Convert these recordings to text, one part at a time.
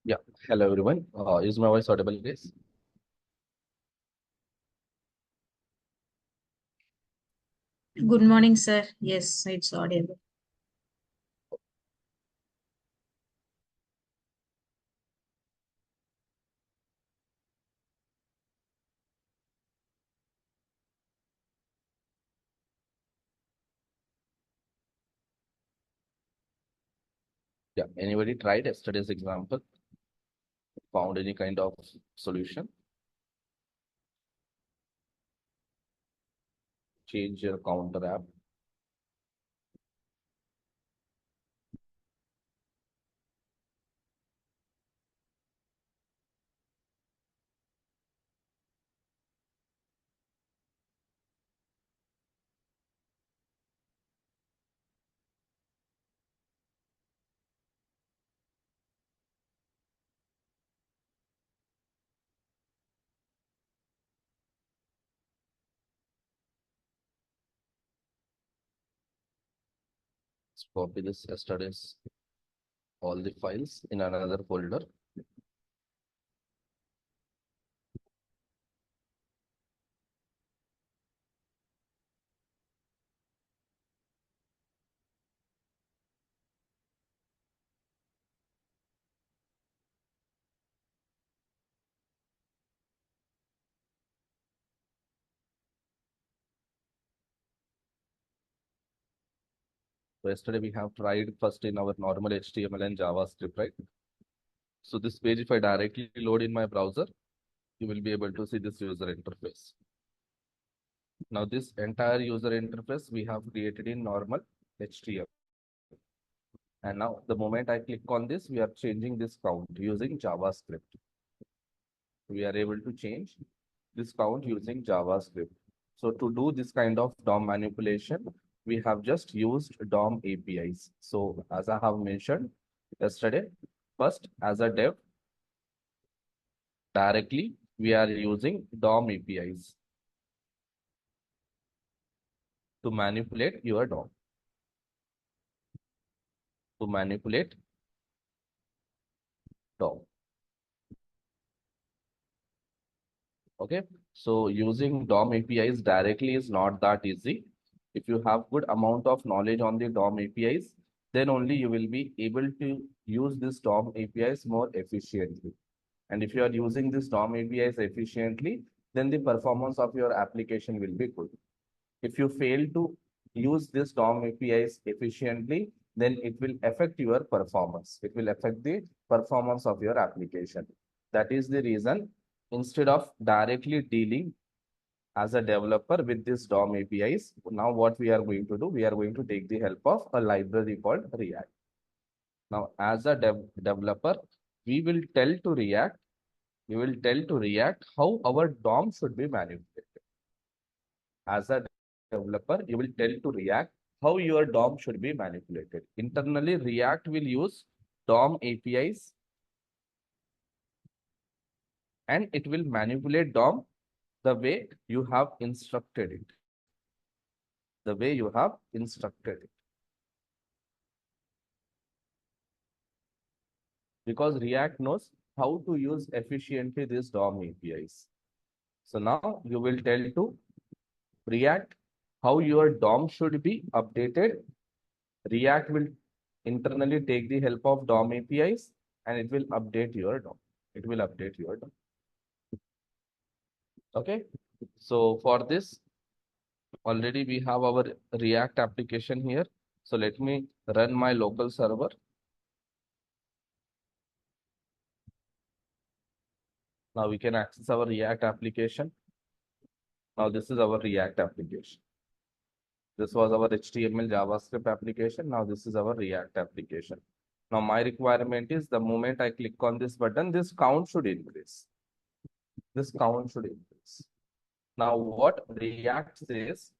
Yeah. Hello, everyone. Is my voice audible, guys? Good morning, sir. Yes, it's audible. Yeah. Anybody tried yesterday's example? Found any kind of solution? Change your counter app. Let's copy this yesterday's all the files in another folder. So yesterday we have tried first in our normal HTML and JavaScript, right? So this page, if I directly load in my browser, you will be able to see this user interface. Now this entire user interface we have created in normal HTML. And now the moment I click on this, we are changing this count using JavaScript. We are able to change this count using JavaScript. So to do this kind of DOM manipulation, we have just used DOM APIs. So as I have mentioned yesterday, first as a dev, directly we are using DOM APIs to manipulate your DOM, to manipulate DOM. Okay, so using DOM APIs directly is not that easy. If you have good amount of knowledge on the DOM APIs, then only you will be able to use this DOM APIs more efficiently. And if you are using this DOM APIs efficiently, then the performance of your application will be good. If you fail to use this DOM APIs efficiently, then it will affect your performance. It will affect the performance of your application. That is the reason, instead of directly dealing as a developer with this DOM APIs, now what we are going to do, we are going to take the help of a library called React. Now, as a developer, we will tell to React, how our DOM should be manipulated. As a developer, you will tell to React how your DOM should be manipulated. Internally, React will use DOM APIs and it will manipulate DOM the way you have instructed it. The way you have instructed it. Because React knows how to use efficiently these DOM APIs. So now you will tell to React how your DOM should be updated. React will internally take the help of DOM APIs and it will update your DOM. It will update your DOM. Okay. So for this, already we have our React application here. So let me run my local server. Now we can access our React application. Now this is our React application. This was our HTML JavaScript application. Now this is our React application. Now my requirement is the moment I click on this button, this count should increase. This count should increase. Now what React says,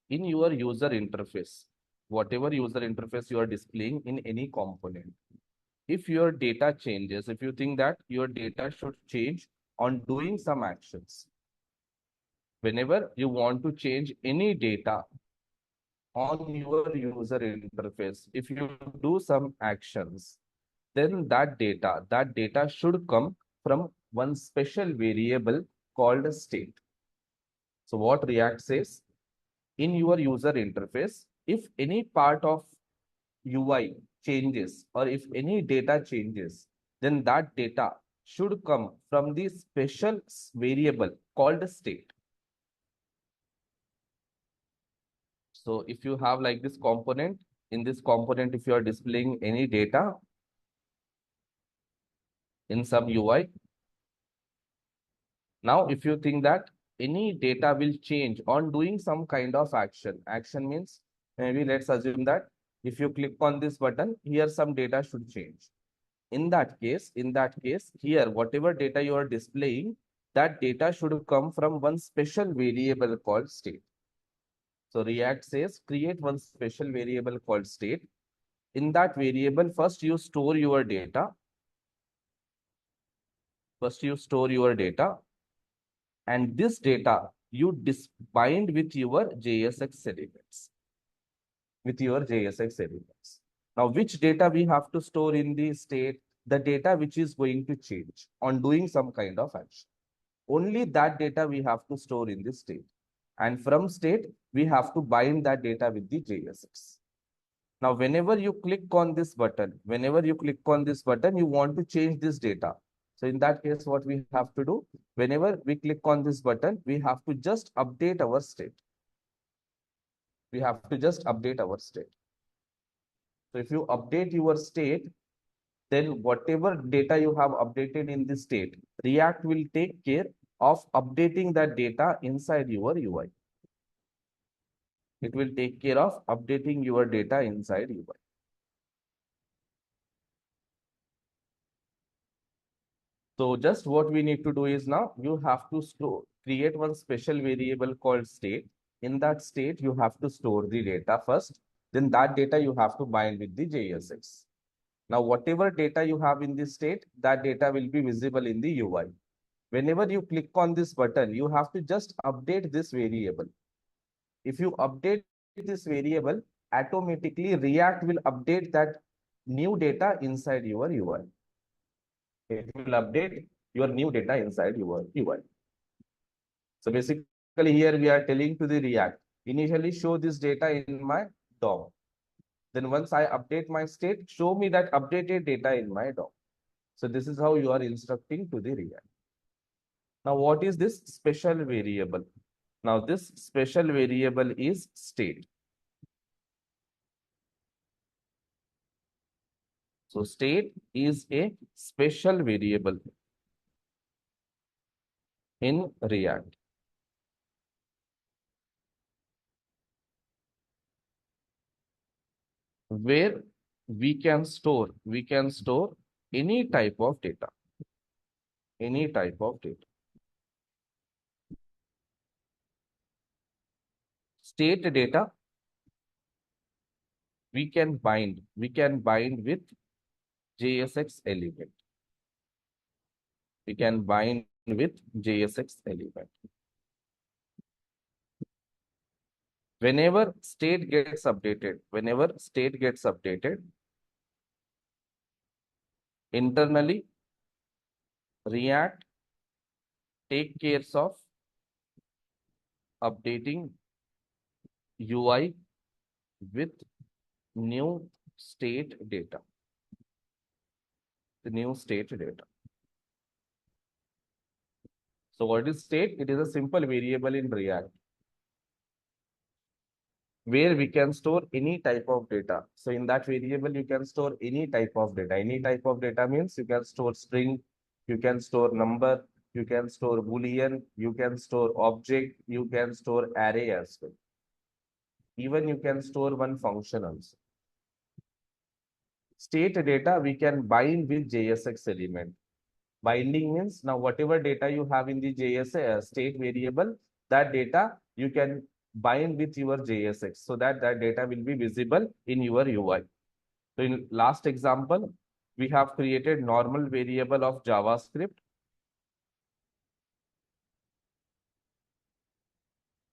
in your user interface, whatever user interface you are displaying in any component, if your data changes, if you think that your data should change on doing some actions, whenever you want to change any data on your user interface, if you do some actions, then that data should come from one special variable called state. So what React says, in your user interface, if any part of UI changes or if any data changes, then that data should come from the special variable called state. So if you have like this component, in this component, if you are displaying any data in some UI, now if you think that any data will change on doing some kind of action means maybe let's assume that if you click on this button, here some data should change. In that case, here, whatever data you are displaying, that data should come from one special variable called state. So React says, create one special variable called state. In that variable, first you store your data. And this data you bind with your JSX elements. Now, which data we have to store in the state? The data which is going to change on doing some kind of action. Only that data we have to store in the state. And from state, we have to bind that data with the JSX. Now, whenever you click on this button, you want to change this data. So in that case, what we have to do, whenever we click on this button, we have to just update our state. So if you update your state, then whatever data you have updated in this state, React will take care of updating that data inside your UI. It will take care of updating your data inside UI. So just what we need to do is now you have to create one special variable called state. In that state, you have to store the data first. Then that data you have to bind with the JSX. Now, whatever data you have in this state, that data will be visible in the UI. Whenever you click on this button, you have to just update this variable. If you update this variable, automatically React will update that new data inside your UI. It will update your new data inside your UI. So basically here we are telling to the React, initially show this data in my DOM. Then once I update my state, show me that updated data in my DOM. So this is how you are instructing to the React. Now what is this special variable? Now this special variable is state. So state is a special variable in React. Where we can store any type of data. State data we can bind with JSX element. Whenever state gets updated, internally React take care of updating UI with new state data. So what is state? It is a simple variable in React where we can store any type of data. So in that variable, you can store any type of data. Any type of data means you can store string, you can store number, you can store Boolean, you can store object, you can store array as well. Even you can store one function also. State data we can bind with JSX element. Binding means now whatever data you have in the JSX state variable, that data you can bind with your JSX so that that data will be visible in your UI. So in last example, we have created normal variable of JavaScript.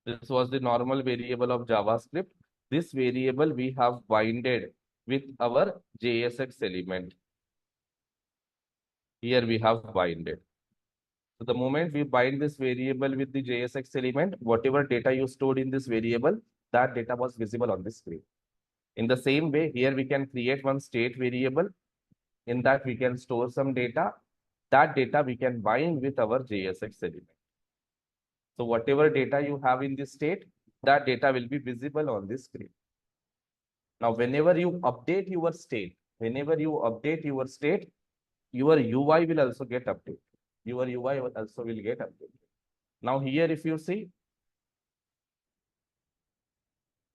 This was the normal variable of JavaScript. This variable we have binded with our JSX element. Here we have binded. So the moment we bind this variable with the JSX element, whatever data you stored in this variable, that data was visible on the screen. In the same way, here we can create one state variable. In that we can store some data. That data we can bind with our JSX element. So whatever data you have in this state, that data will be visible on the screen. Now, whenever you update your state, your UI will also get updated. Your UI also will get updated. Now here, if you see,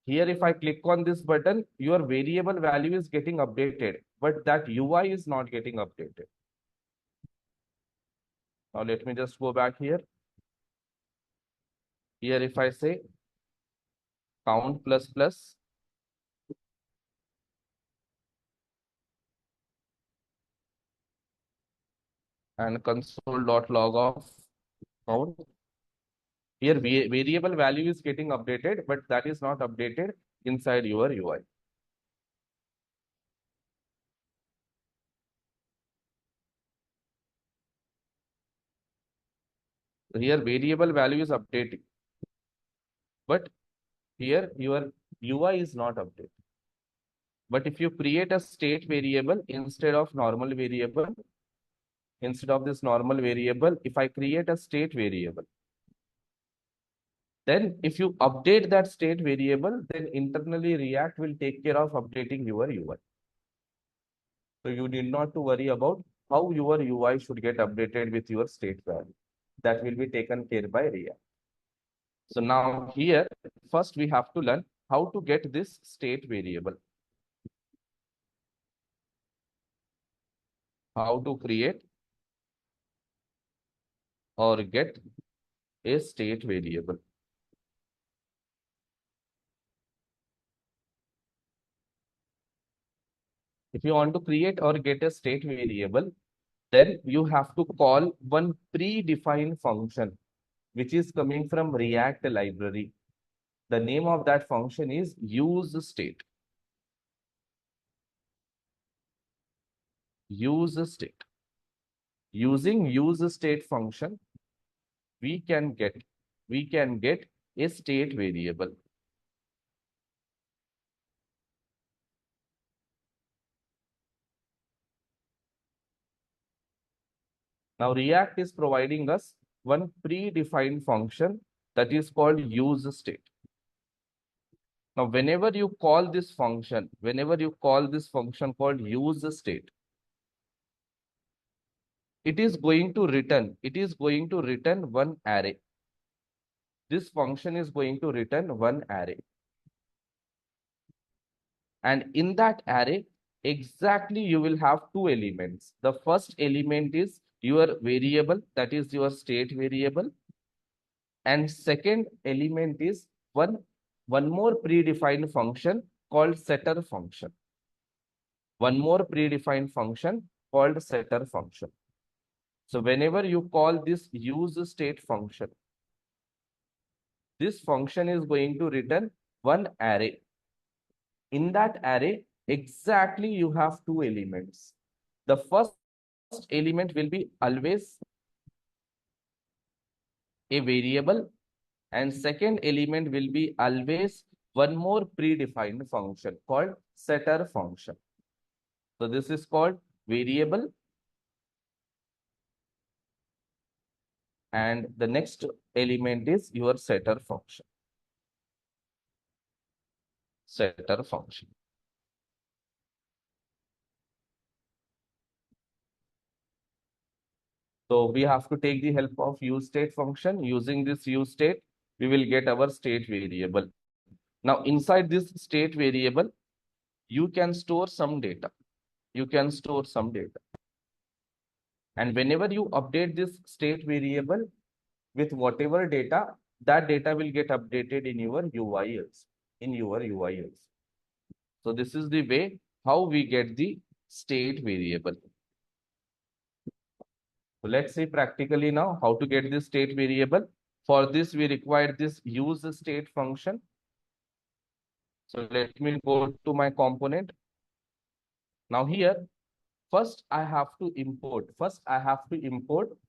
here if I click on this button, your variable value is getting updated, but that UI is not getting updated. Now let me just go back here. Here if I say count plus plus, and console.log of count. Here variable value is getting updated, but that is not updated inside your UI. So here variable value is updating, but here your UI is not updated. But if you create a state variable instead of normal variable, instead of this normal variable, if I create a state variable, then if you update that state variable, then internally React will take care of updating your UI. So you need not to worry about how your UI should get updated with your state value. That will be taken care by React. So now here, first we have to learn how to get this state variable. How to create or get a state variable. If you want to create or get a state variable, then you have to call one predefined function, which is coming from React library. The name of that function is useState. useState. Using useState function, we can get a state variable. Now React is providing us one predefined function that is called useState. Now, whenever you call this function called useState, it is going to return one array. This function is going to return one array. And in that array, exactly you will have two elements. The first element is your variable, that is your state variable. And second element is one more predefined function called setter function. One more predefined function called setter function. So whenever you call this useState function, this function is going to return one array. In that array, exactly you have two elements. The first element will be always a variable, and second element will be always one more predefined function called setter function. So this is called variable, and the next element is your setter function. Setter function. So we have to take the help of useState function. Using this useState, we will get our state variable. Now inside this state variable, you can store some data. And whenever you update this state variable with whatever data, that data will get updated in your UI also. So this is the way how we get the state variable. So let's see practically now how to get this state variable. For this, we require this useState function. So let me go to my component. Now here, First I have to import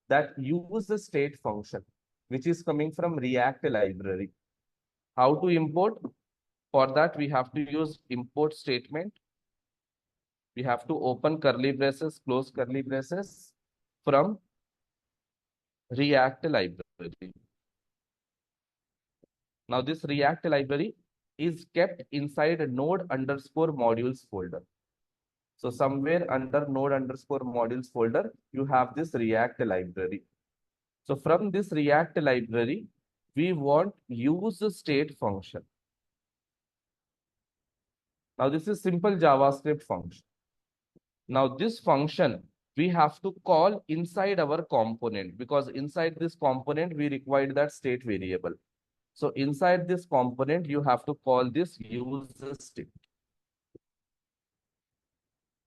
that use the state function, which is coming from React library. How to import? For that, we have to use import statement. We have to open curly braces, close curly braces from React library. Now, this React library is kept inside a node underscore modules folder. So somewhere under node underscore modules folder, you have this React library. So from this React library, we want use the state function. Now this is simple JavaScript function. Now this function we have to call inside our component, because inside this component we require that state variable. So inside this component you have to call this use state.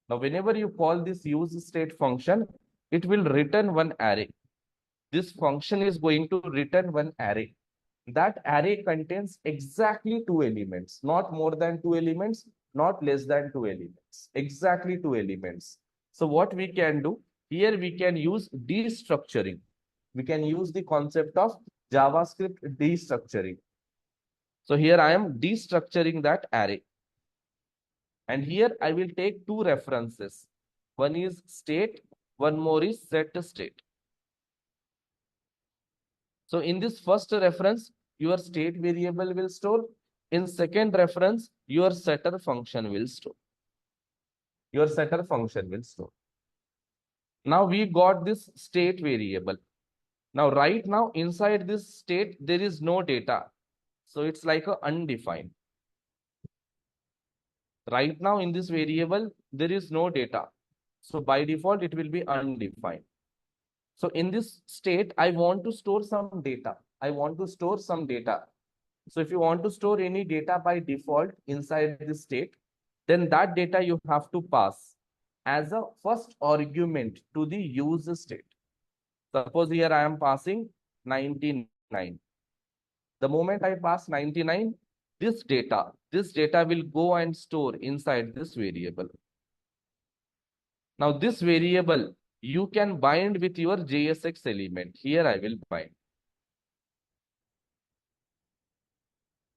Now whenever you call this use state function, it will return one array. This function is going to return one array. That array contains exactly two elements, not more than two elements, not less than two elements, exactly two elements. So what we can do here, we can use destructuring. We can use the concept of JavaScript destructuring. So here I am destructuring that array. And here I will take two references. One is state, one more is set state. So in this first reference, your state variable will store. In second reference, your setter function will store. Your setter function will store. Now we got this state variable. Now right now inside this state, there is no data. So it's like a undefined. Right now in this variable, there is no data. So by default, it will be undefined. So in this state, I want to store some data. I want to store some data. So if you want to store any data by default inside this state, then that data you have to pass as a first argument to the use state. Suppose here I am passing 99. The moment I pass 99, this data will go and store inside this variable. Now this variable, you can bind with your JSX element. Here I will bind.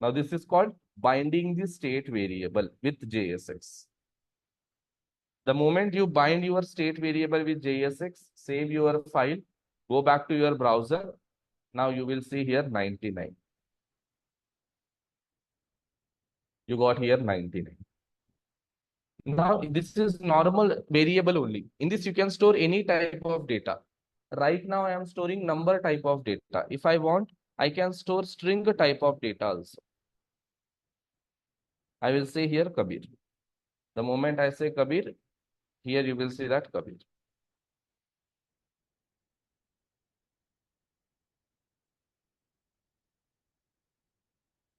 Now this is called binding the state variable with JSX. The moment you bind your state variable with JSX, save your file, go back to your browser. Now you will see here 99. You got here 99. Now this is normal variable only. In this you can store any type of data. Right now I am storing number type of data. If I want, I can store string type of data also. I will say here Kabir. The moment I say Kabir, here you will see that Kabir.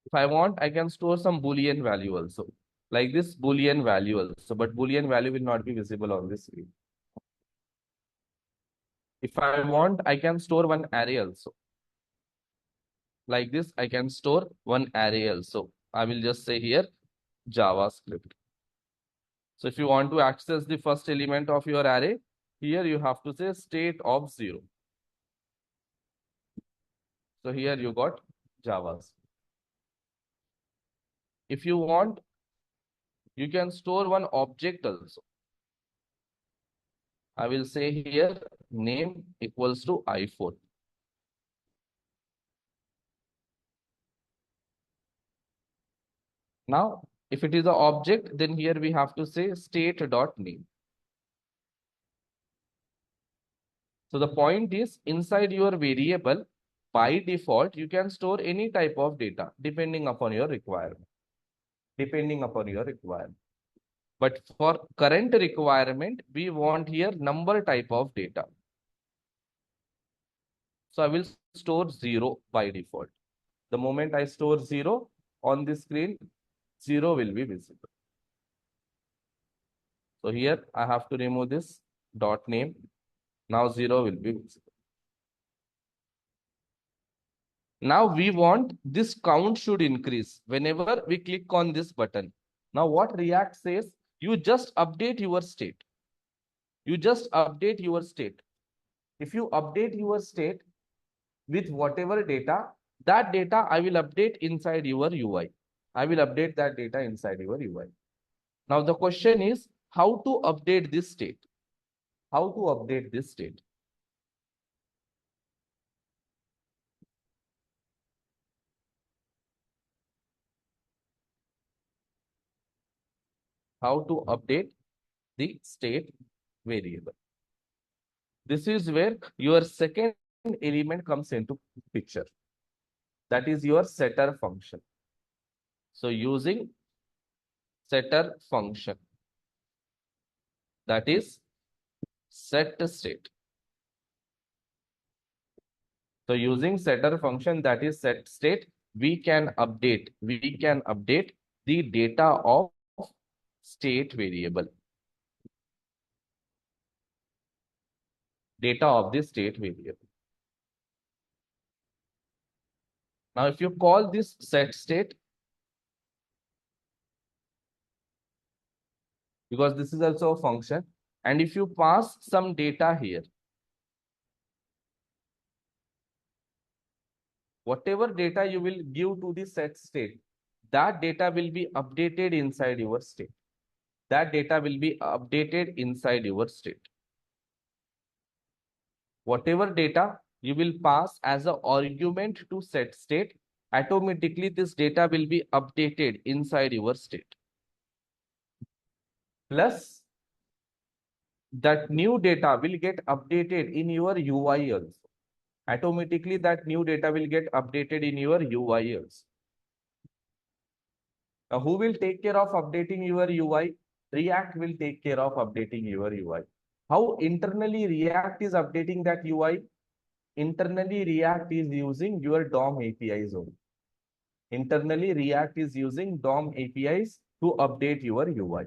If I want, I can store some Boolean value also. Like this Boolean value also, but Boolean value will not be visible on this screen. If I want, I can store one array also. Like this, I can store one array also. I will just say here JavaScript. So if you want to access the first element of your array, here you have to say state of 0. So here you got JavaScript. If you want, you can store one object also. I will say here name equals to iPhone. Now, if it is an object, then here we have to say state.name. So the point is, inside your variable, by default, you can store any type of data depending upon your requirement. Depending upon your requirement. But for current requirement, we want here number type of data. So I will store 0 by default. The moment I store 0 on the screen, 0 will be visible. So here I have to remove this dot name. Now 0 will be visible. Now we want this count should increase whenever we click on this button. Now what React says, you just update your state. You just update your state. If you update your state with whatever data, that data I will update inside your UI. I will update that data inside your UI. Now the question is how to update this state. How to update this state? How to update the state variable? This is where your second element comes into picture. That is your setter function. So using setter function, that is set state. So using setter function, that is set state, we can update the data of state variable. Data of the state variable. Now, if you call this set state, because this is also a function, and if you pass some data here, whatever data you will give to the set state, that data will be updated inside your state. That data will be updated inside your state. Whatever data you will pass as an argument to set state, automatically this data will be updated inside your state. Plus, that new data will get updated in your UI also. Automatically, that new data will get updated in your UI also. Now, who will take care of updating your UI? React will take care of updating your UI. How internally React is updating that UI? Internally, React is using your DOM APIs only. Internally, React is using DOM APIs to update your UI.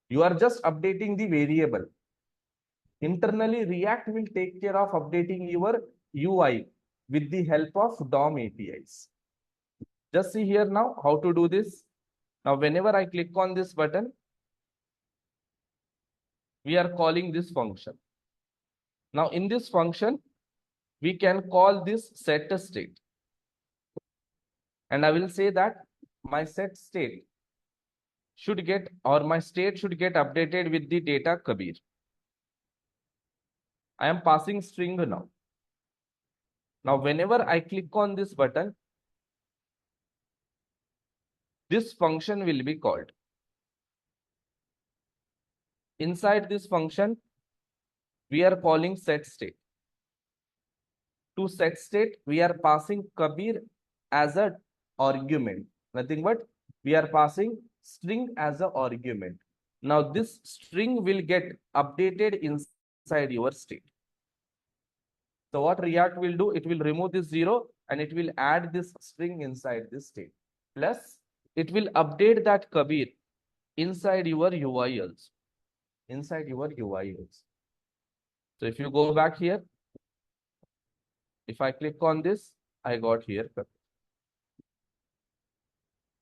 You are just updating the variable. Internally, React will take care of updating your UI with the help of DOM APIs. Just see here now how to do this. Now, whenever I click on this button, we are calling this function. Now, in this function, we can call this set state. And I will say that my set state should get, or my state should get updated with the data Kabir. I am passing string now. Now, whenever I click on this button, this function will be called. Inside this function, we are calling set state. To set state, we are passing Kabir as an argument. Nothing but we are passing string as an argument. Now, this string will get updated inside your state. So what React will do, it will remove this 0 and it will add this string inside this state. Plus, it will update that Kabir inside your UI also. Inside your UI also. So if you go back here, if I click on this, I got here Kabir.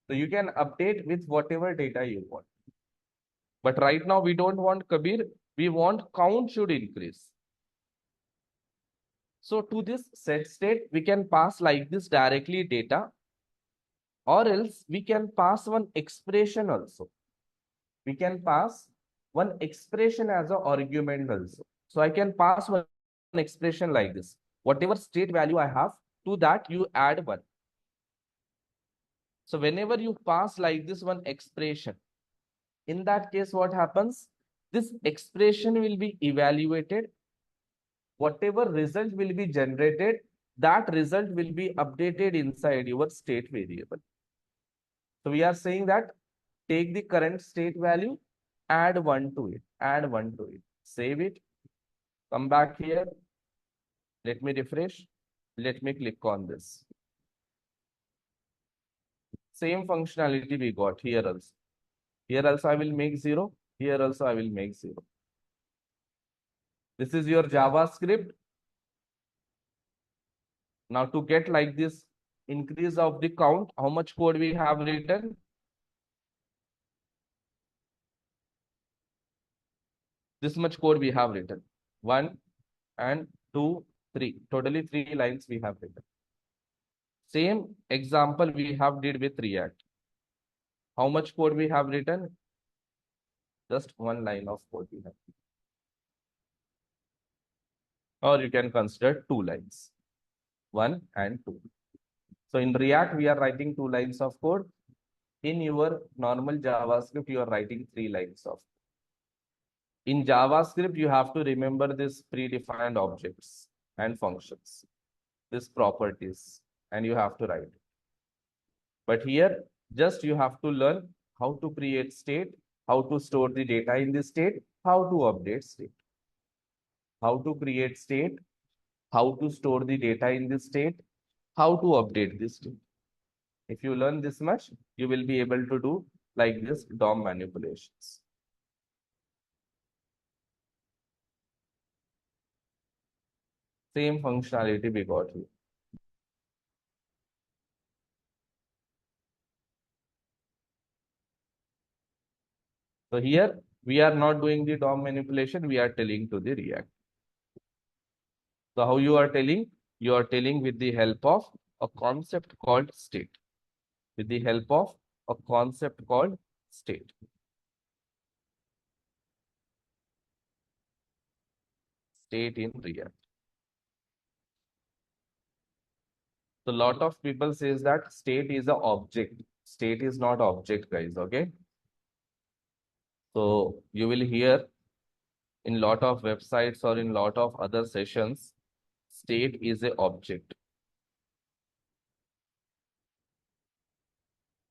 So you can update with whatever data you want. But right now we don't want Kabir, we want count should increase. So to this set state, we can pass like this directly data, or else we can pass one expression also. We can pass one expression as an argument also. So I can pass one expression like this. Whatever state value I have, to that you add 1. So whenever you pass like this one expression, in that case, what happens? This expression will be evaluated. Whatever result will be generated, that result will be updated inside your state variable. So we are saying that take the current state value, add 1 to it, add 1 to it, save it, come back here. Let me refresh. Let me click on this. Same functionality we got here also. Here also I will make 0. Here also I will make 0. This is your JavaScript. Now to get like this increase of the count, how much code we have written? This much code we have written. 1 and 2, 3. Totally 3 lines we have written. Same example we have did with React. How much code we have written? Just 1 line of code we have. Or you can consider 2 lines. 1 and 2. So in React, we are writing 2 lines of code. In your normal JavaScript, you are writing 3 lines of. In JavaScript, you have to remember this predefined objects and functions, these properties, and you have to write. But here, just you have to learn how to create state, how to store the data in the state, how to update state, how to create state, how to store the data in the state, how to update the state. If you learn this much, you will be able to do like this DOM manipulations. Same functionality we got here. So here we are not doing the DOM manipulation, we are telling to the React. So how you are telling? You are telling with the help of a concept called state. With the help of a concept called state. State in React. So a lot of people says that state is an object. State is not object, guys, okay? So you will hear in lot of websites or in lot of other sessions, state is a object.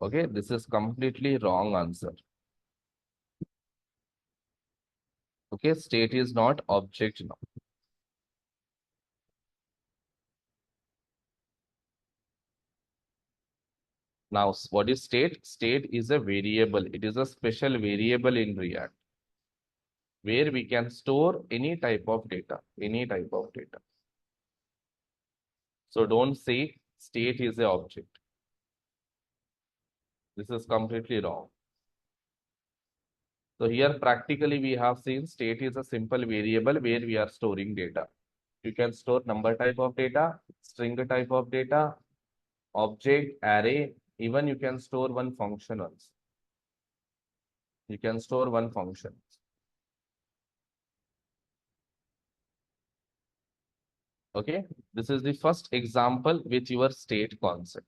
Okay, this is completely wrong answer. Okay, state is not object now. Now, what is state? State is a variable. It is a special variable in React where we can store any type of data, any type of data. So don't say state is a object. This is completely wrong. So here practically we have seen state is a simple variable where we are storing data. You can store number type of data, string type of data, object, array, even you can store one function also. You can store one function. Okay, this is the first example with your state concept.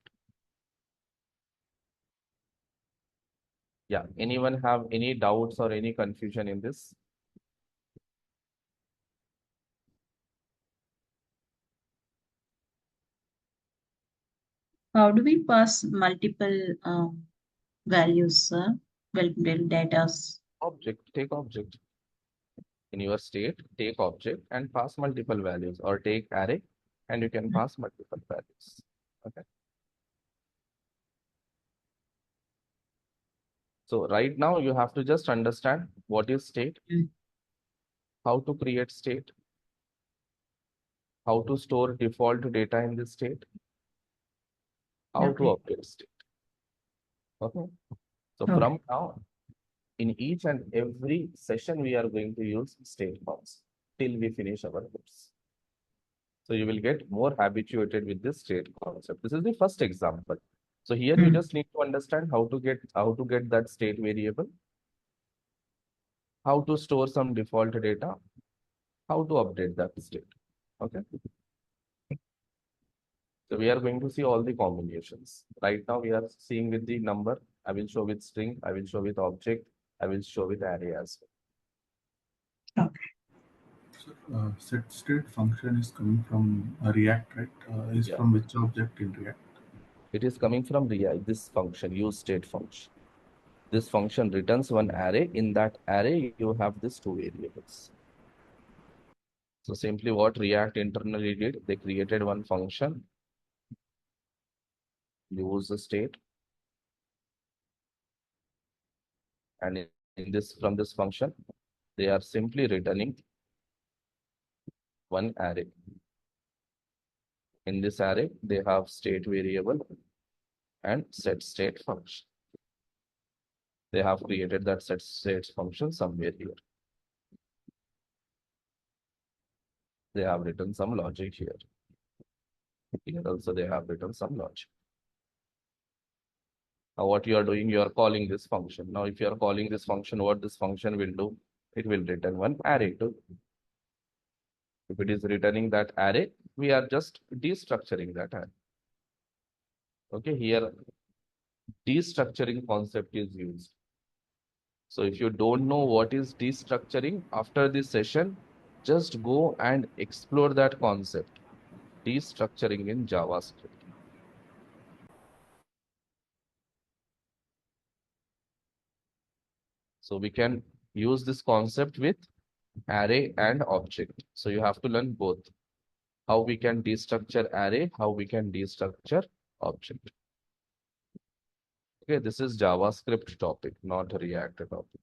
Yeah, anyone have any doubts or any confusion in this? How do we pass multiple values, sir? Well, data. Object, take object. In your state, take object and pass multiple values, or take array and you can pass multiple values. Okay. So right now you have to just understand what is state, how to create state, how to store default data in this state, how to Okay. update state. Okay. So Okay. from now, in each and every session, we are going to use state forms till we finish our course. So you will get more habituated with this state concept. This is the first example. So here you just need to understand how to get that state variable, how to store some default data, how to update that state. Okay. So we are going to see all the combinations. Right now we are seeing with the number. I will show with string. I will show with object. I will show with array as well. Okay. So, set state function is coming from React, right? Is Yeah. from which object in React? It is coming from React, this function, use state function. This function returns one array. In that array, you have these two variables. So simply what React internally did, they created one function, use the state, and in this from this function, they are simply returning one array. In this array, they have state variable and set state function. They have created that set state function somewhere here. They have written some logic here. Here also they have written some logic. Now what you are doing, you are calling this function. Now if you are calling this function, what this function will do? It will return one array too. If it is returning that array, we are just destructuring that array. Okay, here destructuring concept is used. So if you don't know what is destructuring, after this session, just go and explore that concept. Destructuring in JavaScript. So we can use this concept with array and object. So you have to learn both. How we can destructure array, how we can destructure object. Okay, this is JavaScript topic, not React topic.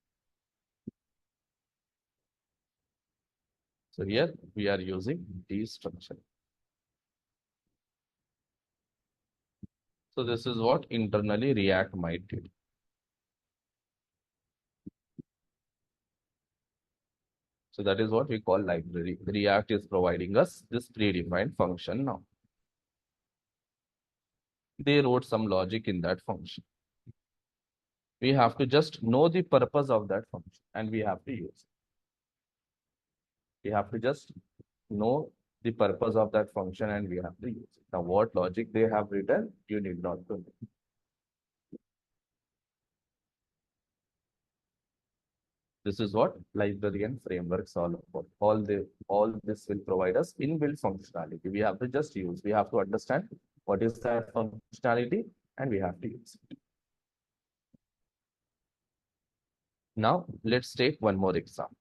So here we are using destructure. So this is what internally React might do. So that is what we call library. React is providing us this predefined function now. They wrote some logic in that function. We have to just know the purpose of that function and we have to use it. We have to just know the purpose of that function and we have to use it. Now, what logic they have written, you need not to know. This is what library and frameworks all about. All this will provide us inbuilt functionality. We have to just use. We have to understand what is that functionality and we have to use it. Now, let's take one more example.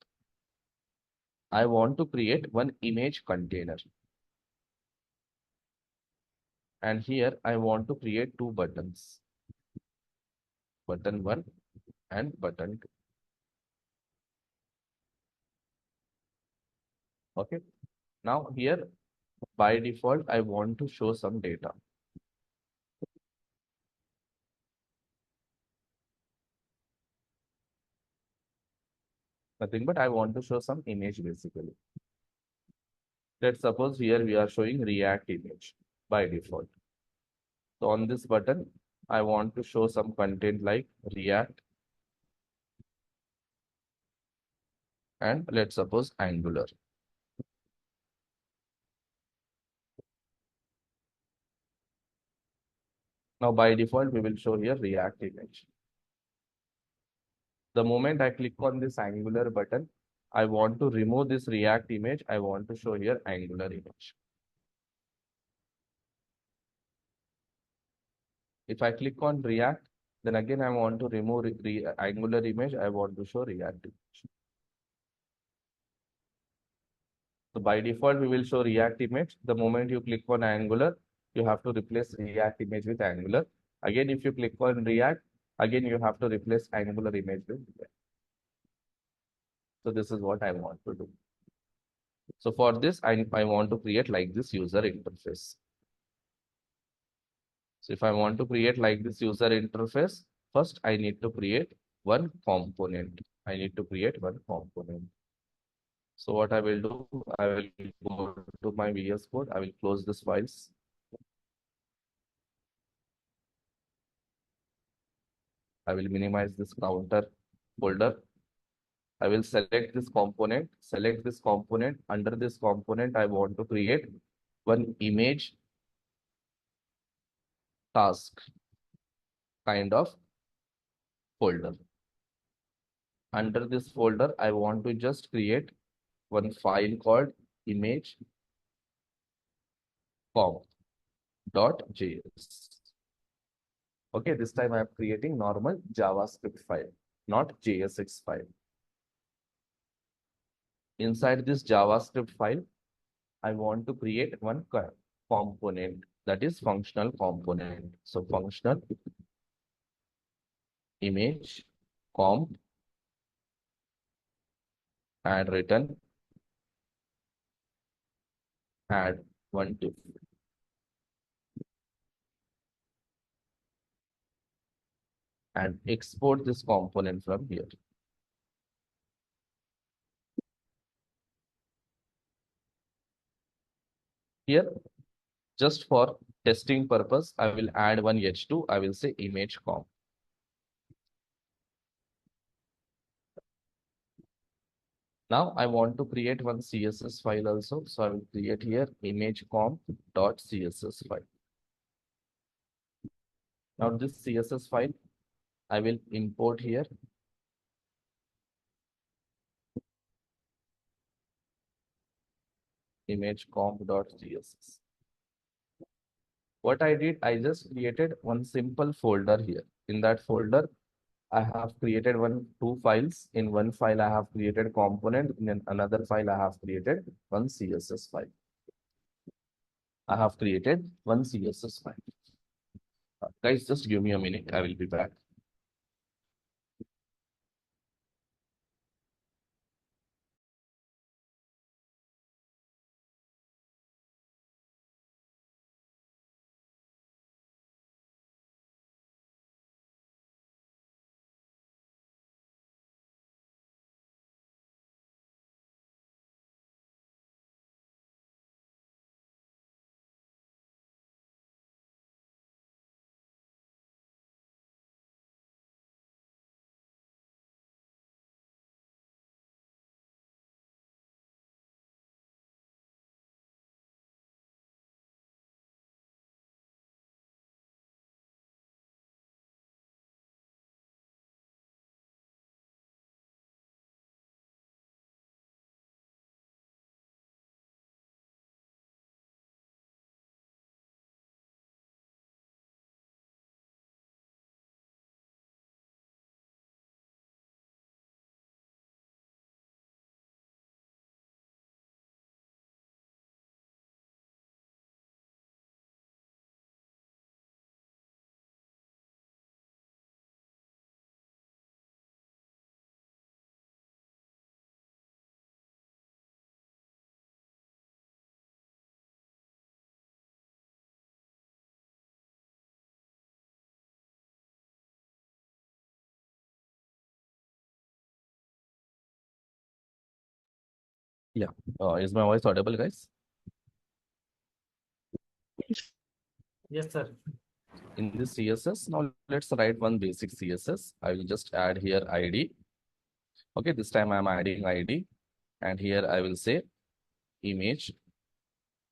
I want to create one image container. And here I want to create two buttons. Button 1 and button 2. Okay. Now here by default, I want to show some data. Nothing but I want to show some image basically. Let's suppose here we are showing React image by default. So on this button, I want to show some content like React and let's suppose Angular. Now by default, we will show here React image. The moment I click on this Angular button, I want to remove this React image. I want to show here Angular image. If I click on React, then again I want to remove Angular image. I want to show React image. So by default, we will show React image. The moment you click on Angular, you have to replace React image with Angular. Again, if you click on React, again you have to replace Angular image with React. So this is what I want to do. So for this, I want to create like this user interface. So if I want to create like this user interface, first I need to create one component. I need to create one component. So what I will do, I will go to my VS Code. I will close this files. I will minimize this counter folder. I will select this component. Under this component, I want to create one image task kind of folder. Under this folder, I want to just create one file called image.com.js. Okay, this time I am creating normal JavaScript file, not JSX file. Inside this JavaScript file, I want to create one component, that is functional component. So functional image comp add return add one div. And export this component from here. Here, just for testing purpose, I will add one H2. I will say image comp. Now I want to create one CSS file also. So I will create here image comp.css file. Now this CSS file, I will import here. Image comp.css. What I did, I just created one simple folder here. In that folder, I have created two files. In one file, I have created component. In another file, I have created one CSS file. I have created one CSS file. Guys, just give me a minute. I will be back. Yeah. Is my voice audible, guys? Yes, sir. In this CSS, now let's write one basic CSS. I will just add here ID. Okay, this time I'm adding ID. And here I will say image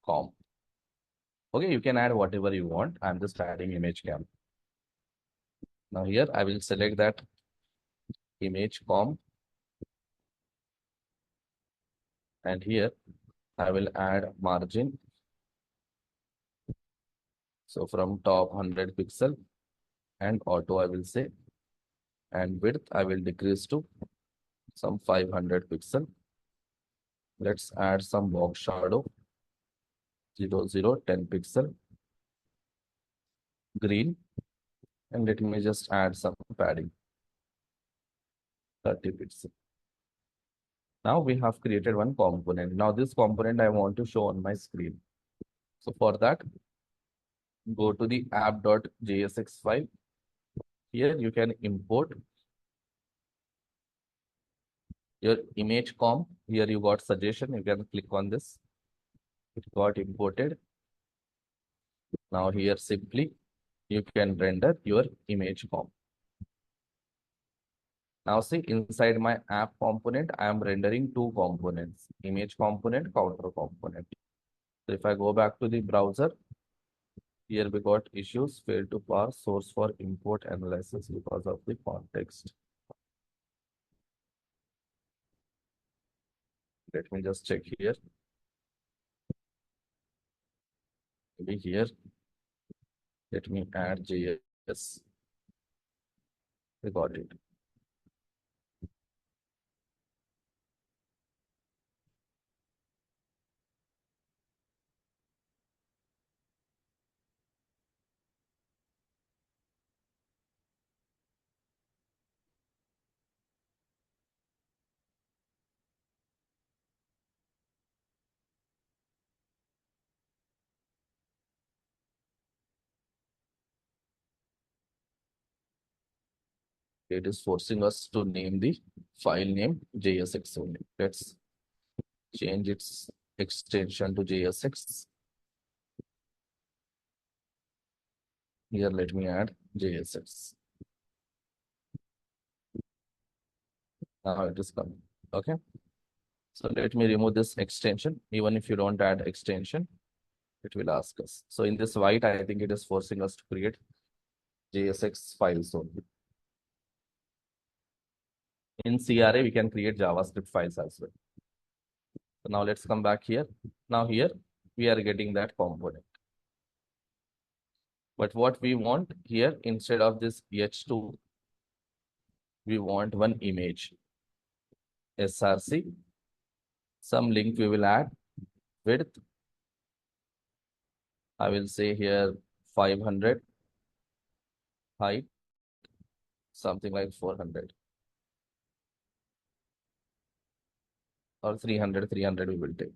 comp. Okay, you can add whatever you want. I'm just adding image comp. Now here I will select that image comp. And here I will add margin. So from top 100 pixel and auto I will say, and width I will decrease to some 500 pixel. Let's add some box shadow 10 pixel green, and let me just add some padding 30 pixel. Now we have created one component. Now this component I want to show on my screen. So for that, go to the app.jsx file. Here you can import your image comp. Here you got suggestion. You can click on this. It got imported. Now here simply you can render your image comp. Now see, inside my app component, I am rendering two components, image component, counter component. So if I go back to the browser, here we got issues, failed to parse source for import analysis because of the context. Let me just check here. Maybe here, let me add JS. We got it. It is forcing us to name the file name JSX only. Let's change its extension to JSX. Here, let me add JSX. Now it is coming. Okay. So let me remove this extension. Even if you don't add extension, it will ask us. So in this white, I think it is forcing us to create JSX files only. In CRA, we can create JavaScript files as well. So now let's come back here. Now here, we are getting that component. But what we want here, instead of this H2, we want one image. SRC, some link we will add, width, I will say here 500, height, something like 400. Or 300 we will take.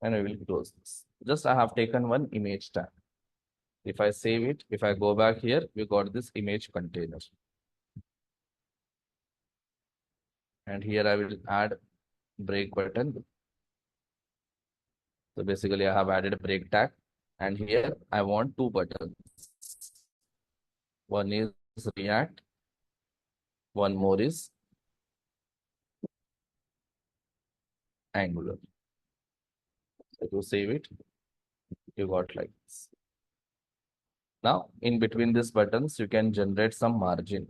And we will close this. Just I have taken one image tag. If I save it, if I go back here, we got this image container. And here I will add break button. So basically I have added a break tag. And here I want two buttons. One is React. One more is Angular. So to save it, you got like this. Now, in between these buttons, you can generate some margin.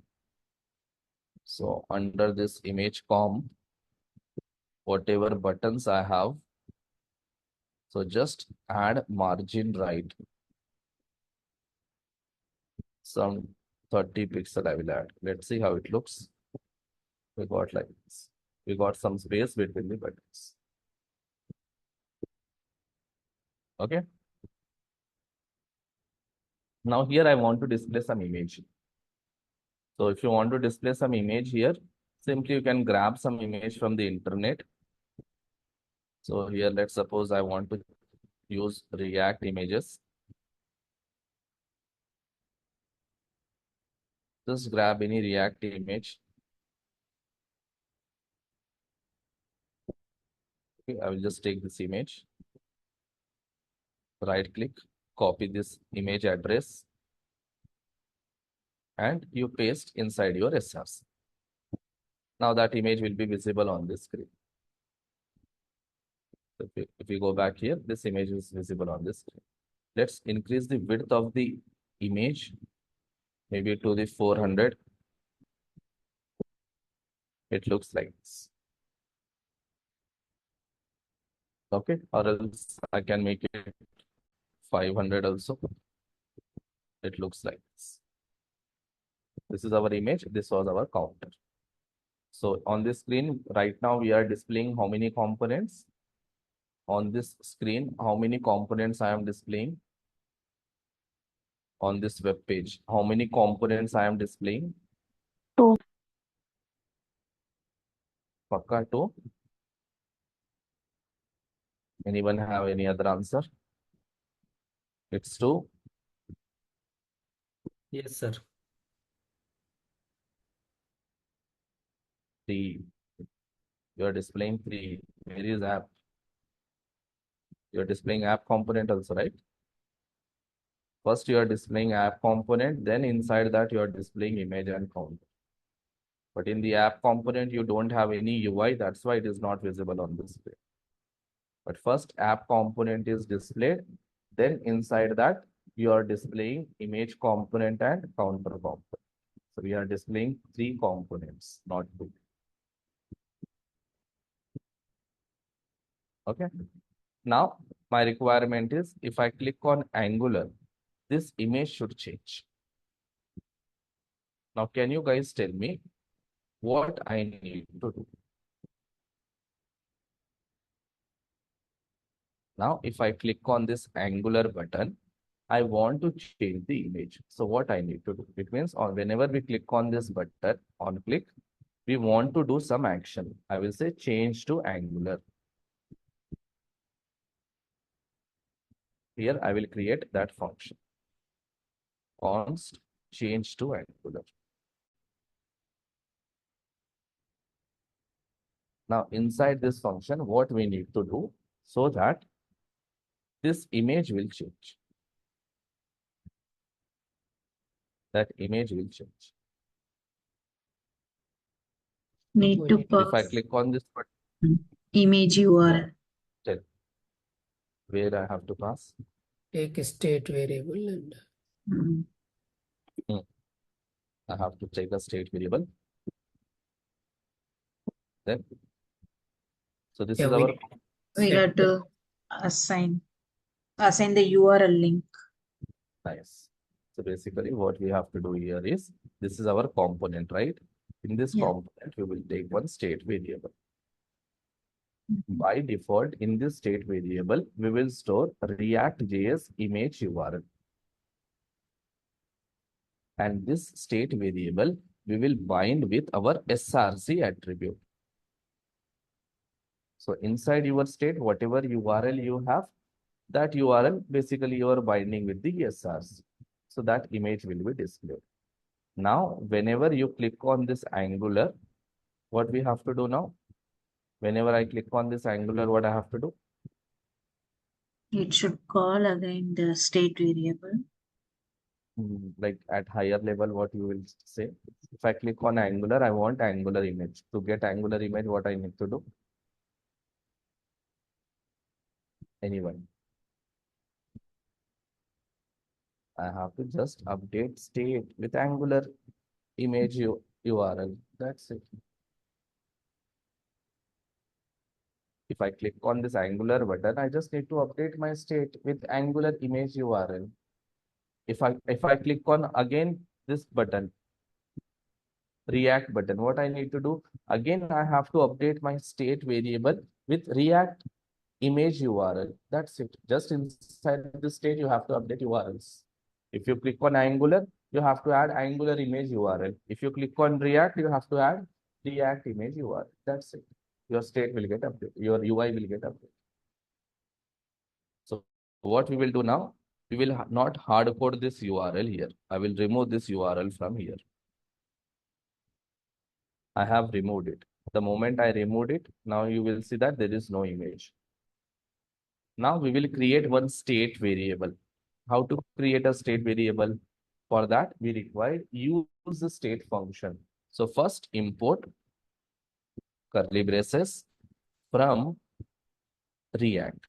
So under this image com, whatever buttons I have, so just add margin right. Some 30 pixel I will add. Let's see how it looks. We got like this. We got some space between the buttons. Okay. Now here I want to display some image. So if you want to display some image here, simply you can grab some image from the internet. So here, let's suppose I want to use React images. Just grab any React image. Okay, I will just take this image. Right click, copy this image address, and you paste inside your SRC. Now that image will be visible on the screen. So if we go back here, this image is visible on the screen. Let's increase the width of the image, maybe to the 400. It looks like this. Okay, or else I can make it 500 also. It looks like this. This is our image. This was our counter. So on this screen, right now we are displaying how many components? On this screen, how many components I am displaying? On this web page, how many components I am displaying? 2. Pakka 2. Anyone have any other answer? It's 2. Yes, sir. 3. You are displaying 3. Where is app? You are displaying app component also, right? First you are displaying app component, then inside that you are displaying image and count. But in the app component, you don't have any UI. That's why it is not visible on display. But first app component is displayed. Then inside that, you are displaying image component and counter component. So we are displaying 3 components, not 2. Okay. Now, my requirement is if I click on Angular, this image should change. Now, can you guys tell me what I need to do? Now, if I click on this Angular button, I want to change the image. So what I need to do? It means whenever we click on this button, on click, we want to do some action. I will say change to Angular. Here I will create that function. Const change to Angular. Now, inside this function, what we need to do so that this image will change. That image will change. Need to If I pass click on this button, image URL. tell where I have to pass. Take a state variable and Mm. I have to take a state variable. Then, so this yeah, is our We set got to assign the URL link. nice. So basically, what we have to do here is this is our component, right? In this Yeah. component, we will take one state variable. Mhm. By default, in this state variable, we will store React.js image URL. And this state variable, we will bind with our src attribute. So inside your state, whatever URL you have, that URL basically you are binding with the src. So that image will be displayed. Now, whenever you click on this Angular, what we have to do now? Whenever I click on this Angular, what I have to do? It should call again the state variable. Like at higher level, what you will say? If I click on Angular, I want Angular image. To get Angular image, what I need to do? Anyone? I have to just update state with Angular image URL. That's it. If I click on this Angular button, I just need to update my state with Angular image URL. If I click on again this button, React button, what I need to do? Again, I have to update my state variable with React image URL. That's it. Just inside the state, you have to update URLs. If you click on Angular, you have to add Angular image URL. If you click on React, you have to add React image URL. That's it. Your state will get updated. Your UI will get updated. So what we will do now, we will not hard code this URL here. I will remove this URL from here. I have removed it. The moment I removed it, now you will see that there is no image. Now we will create one state variable. How to create a state variable? For that, we require use the state function. So first import curly braces from React.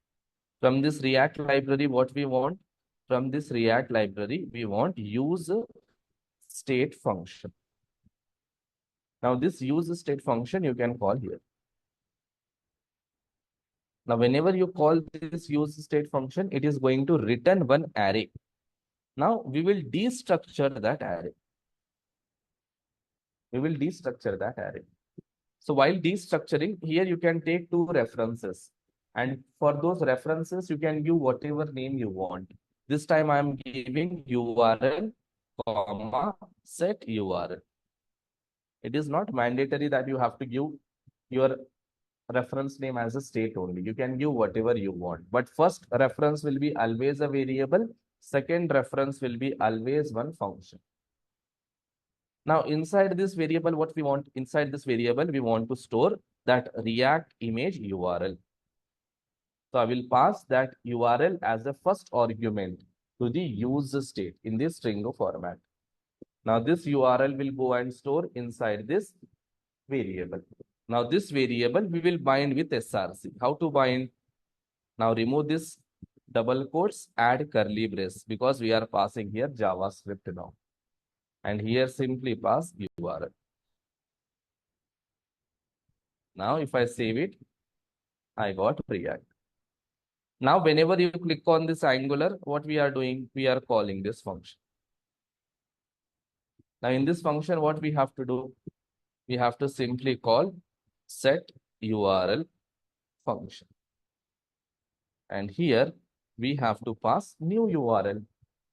From this React library, what we want? From this React library, we want use state function. Now this use state function you can call here. Now whenever you call this use state function, it is going to return one array. Now we will destructure that array. We will destructure that array. So while destructuring, here you can take two references. And for those references, you can give whatever name you want. This time I am giving URL, comma, set URL. It is not mandatory that you have to give your reference name as a state only. You can give whatever you want. But first reference will be always a variable. Second reference will be always one function. Now, inside this variable, what we want? Inside this variable, we want to store that React image URL. So I will pass that URL as the first argument to the user state in this string format. Now, this URL will go and store inside this variable. Now, this variable we will bind with src. How to bind? Now, remove this double quotes, add curly brace because we are passing here JavaScript now. And here simply pass URL. Now, if I save it, I got React. Now, whenever you click on this Angular, what we are doing? We are calling this function. Now, in this function, what we have to do? We have to simply call set URL function. And here, we have to pass new URL.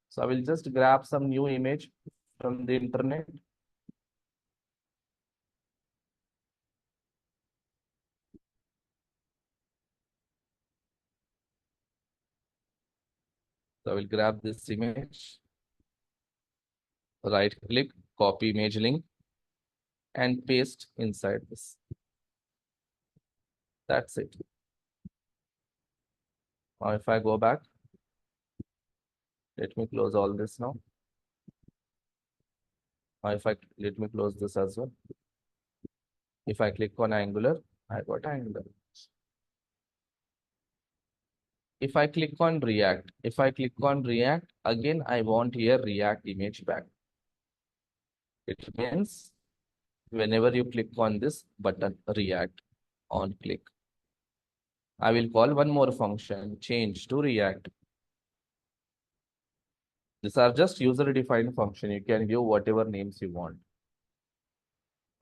So, I will just grab some new image from the internet. So I will grab this image, right click, copy image link, and paste inside this. That's it. Now, if I go back, let me close all this now. Now, let me close this as well. If I click on Angular, I got Angular. If I click on React, again, I want here React image back. It means whenever you click on this button, React on click, I will call one more function, change to React. These are just user-defined function. You can give whatever names you want.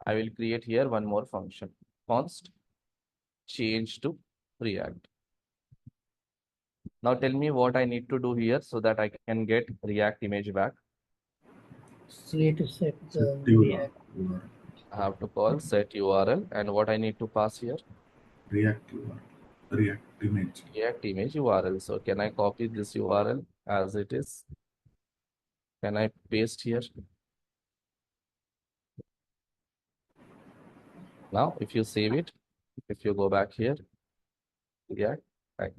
I will create here one more function, const change to React. Now tell me what I need to do here so that I can get React image back. So you need to set the Set your React. URL. I have to call set URL, and what I need to pass here, React URL. React image. React image URL. So can I copy this URL as it is? Can I paste here? Now, if you save it, if you go back here, React, right.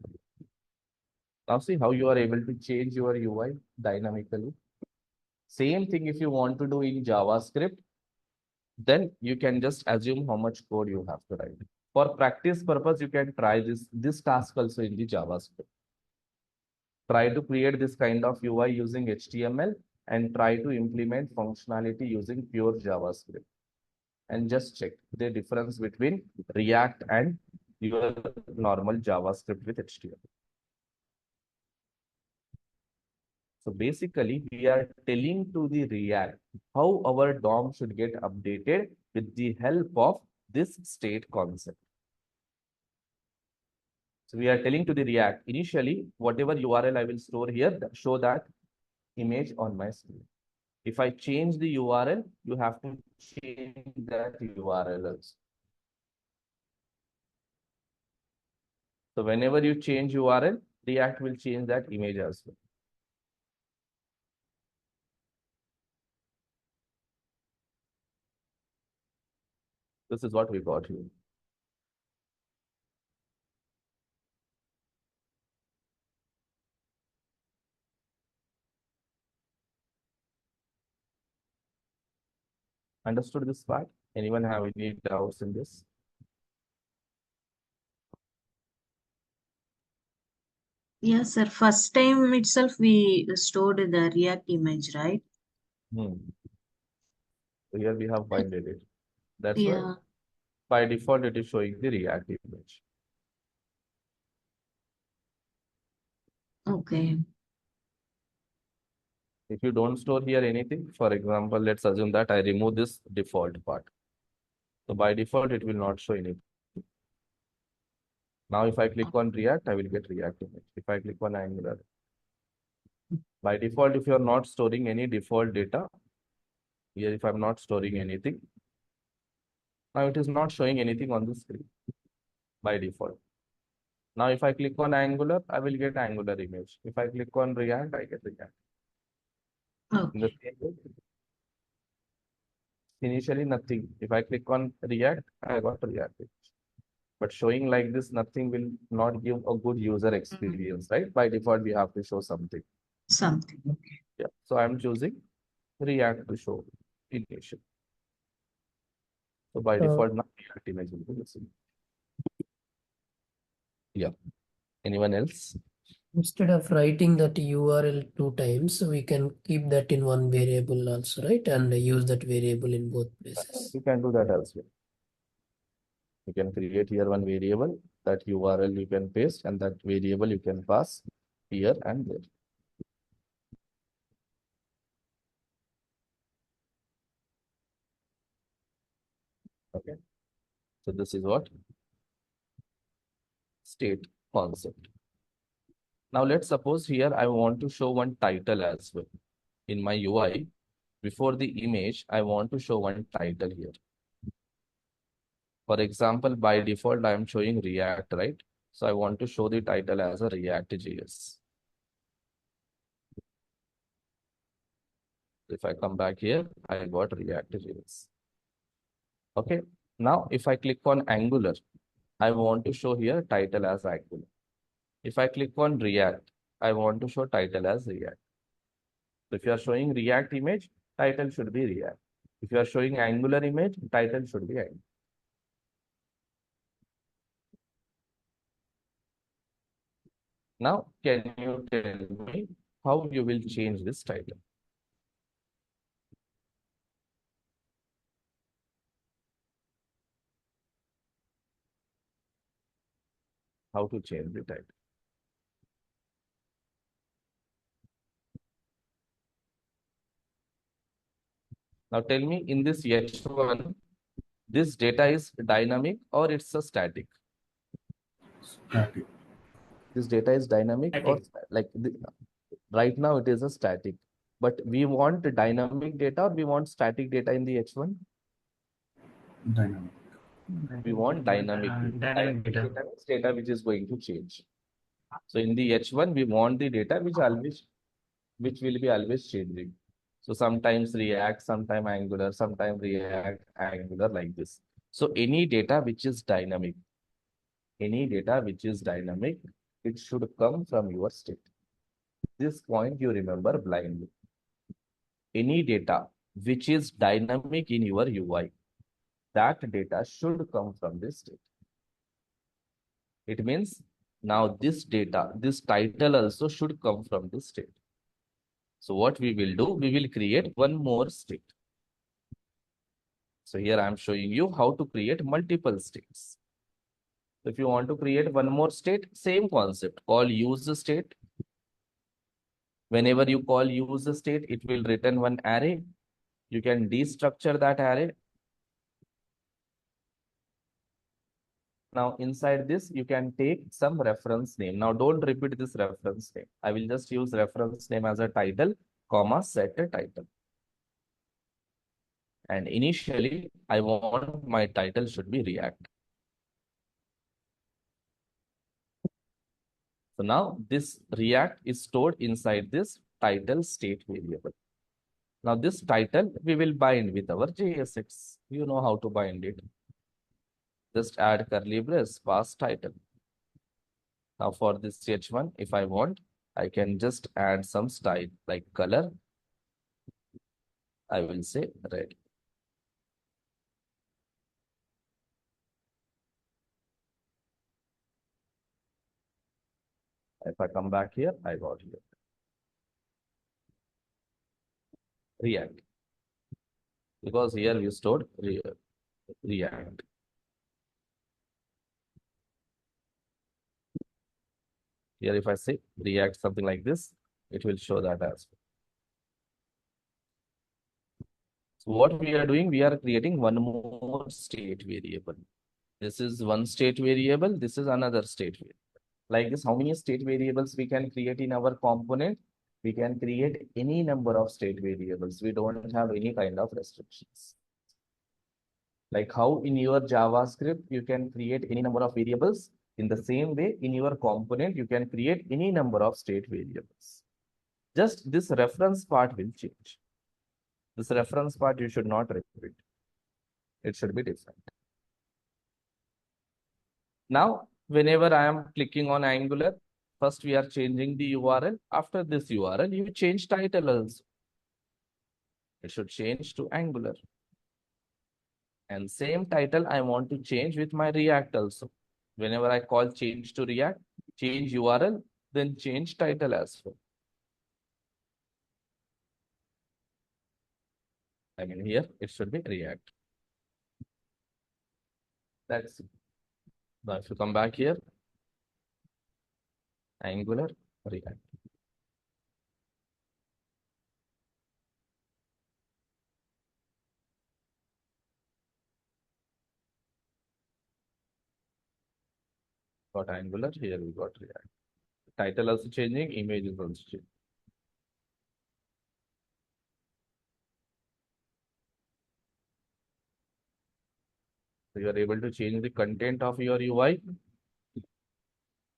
Now see how you are able to change your UI dynamically. Same thing if you want to do in JavaScript, then you can just assume how much code you have to write. For practice purpose, you can try this task also in the JavaScript. Try to create this kind of UI using HTML and try to implement functionality using pure JavaScript. And just check the difference between React and your normal JavaScript with HTML. So basically, we are telling to the React how our DOM should get updated with the help of this state concept. So we are telling to the React, initially, whatever URL I will store here, show that image on my screen. If I change the URL, you have to change that URL also. So whenever you change URL, React will change that image as well. This is what we got here. Understood this part? Anyone have any doubts in this? Yes, sir. First time itself we stored the React image, right? So here we have binded it. That's why Yeah. by default it is showing the React image. Okay. If you don't store here anything, for example, let's assume that I remove this default part. So by default, it will not show anything. Now, if I click on React, I will get React image. If I click on Angular, by default, if you are not storing any default data, here if I'm not storing anything, now it is not showing anything on the screen by default. Now, if I click on Angular, I will get Angular image. If I click on React, I get React. In the Okay. same way, initially nothing. If I click on React, I got React image. But showing like this, nothing will not give a good user experience, right? By default, we have to show something. Something. Okay. Yeah. So I'm choosing React to show initial. So by default, now React image will be missing. Yeah. Anyone else? Instead of writing that URL 2 times, we can keep that in one variable also, right? And use that variable in both places. You can do that as well. You can create here one variable, that URL you can paste, and that variable you can pass here and there. Okay. So this is what state concept. Now let's suppose here I want to show one title as well. In my UI, before the image, I want to show one title here. For example, by default, I am showing React, right? So I want to show the title as a React.js. If I come back here, I got React.js. Okay. Now, if I click on Angular, I want to show here title as Angular. If I click on React, I want to show title as React. So if you are showing React image, title should be React. If you are showing Angular image, title should be Angular. Now, can you tell me how you will change this title? How to change the title? Now tell me, in this H1, this data is dynamic or it's a static? Static. This data is dynamic or like right now it is a static. But we want dynamic data or we want static data in the H1? Dynamic. We want dynamic data. Dynamic data. Data means data which is going to change. So in the H1, we want the data which will be always changing. So sometimes React, sometimes Angular, sometimes React, Angular like this. So any data which is dynamic, it should come from your state. This point you remember blindly. Any data which is dynamic in your UI, that data should come from this state. It means now this data, this title also should come from this state. So what we will do, we will create one more state. So here I am showing you how to create multiple states. If you want to create one more state, same concept, call use state. Whenever you call use state, it will return one array. You can destructure that array. Now inside this, you can take some reference name. Now don't repeat this reference name. I will just use reference name as a title, comma, set a title. And initially, I want my title should be React. So now this React is stored inside this title state variable. Now this title we will bind with our JSX. You know how to bind it. Just add curly brace, pass title. Now for this H1, if I want, I can just add some style like color. I will say red. If I come back here, I got here. React. Because here we stored React. Here if I say React something like this, it will show that as well. So what we are doing, we are creating one more state variable. This is one state variable. This is another state variable. Like this, how many state variables we can create in our component? We can create any number of state variables. We don't have any kind of restrictions. Like how in your JavaScript, you can create any number of variables. In the same way, in your component, you can create any number of state variables. Just this reference part will change. This reference part you should not repeat. It should be different. Now, whenever I am clicking on Angular, first we are changing the URL. After this URL, you change title also. It should change to Angular. And same title I want to change with my React also. Whenever I call change to React, change URL, then change title as well. I mean here, it should be React. That's it. Now if you come back here, Angular, React. Got Angular, here we got React. Title also changing, image is also changing. So you are able to change the content of your UI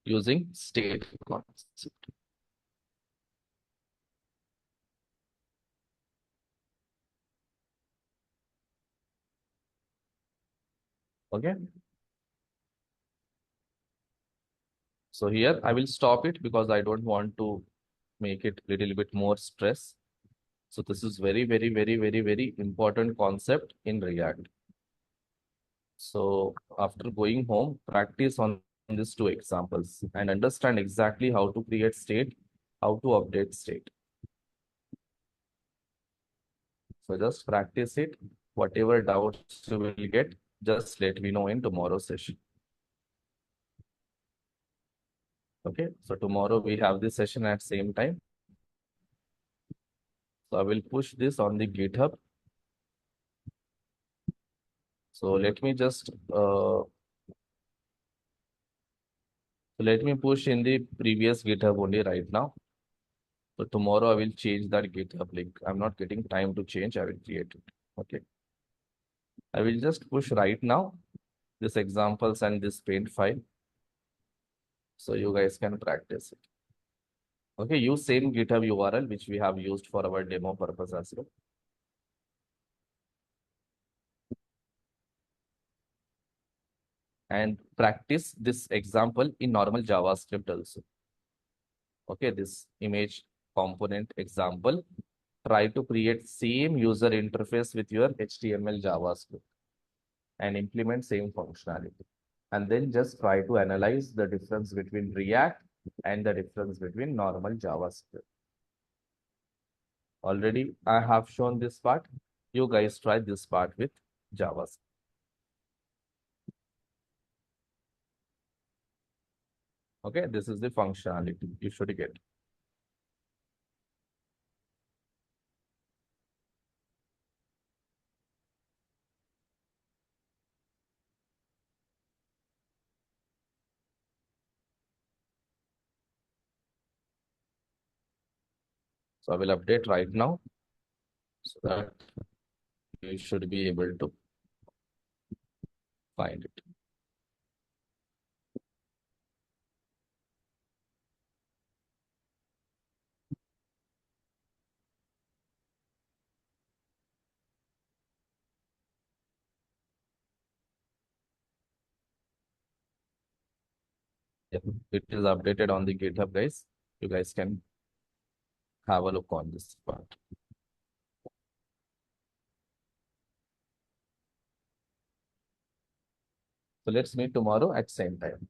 using state concept. Okay. So here I will stop it because I don't want to make it a little bit more stress. So this is very, very, very, very, very important concept in React. So after going home, practice on these two examples and understand exactly how to create state, how to update state. So just practice it. Whatever doubts you will get, just let me know in tomorrow's session. Okay, so tomorrow we have this session at same time. So I will push this on the GitHub. So let me just let me push in the previous GitHub only right now. So tomorrow I will change that GitHub link. I'm not getting time to change. I will create it. Okay. I will just push right now this examples and this paint file. So you guys can practice it. Okay, use same GitHub URL which we have used for our demo purpose as well. And practice this example in normal JavaScript also. Okay, this image component example. Try to create same user interface with your HTML JavaScript and implement same functionality. And then just try to analyze the difference between React and the difference between normal JavaScript. Already I have shown this part. You guys try this part with JavaScript. Okay, this is the functionality you should get. So I will update right now so that you should be able to find it. Yeah, it is updated on the GitHub, guys. You guys can have a look on this part. So let's meet tomorrow at same time.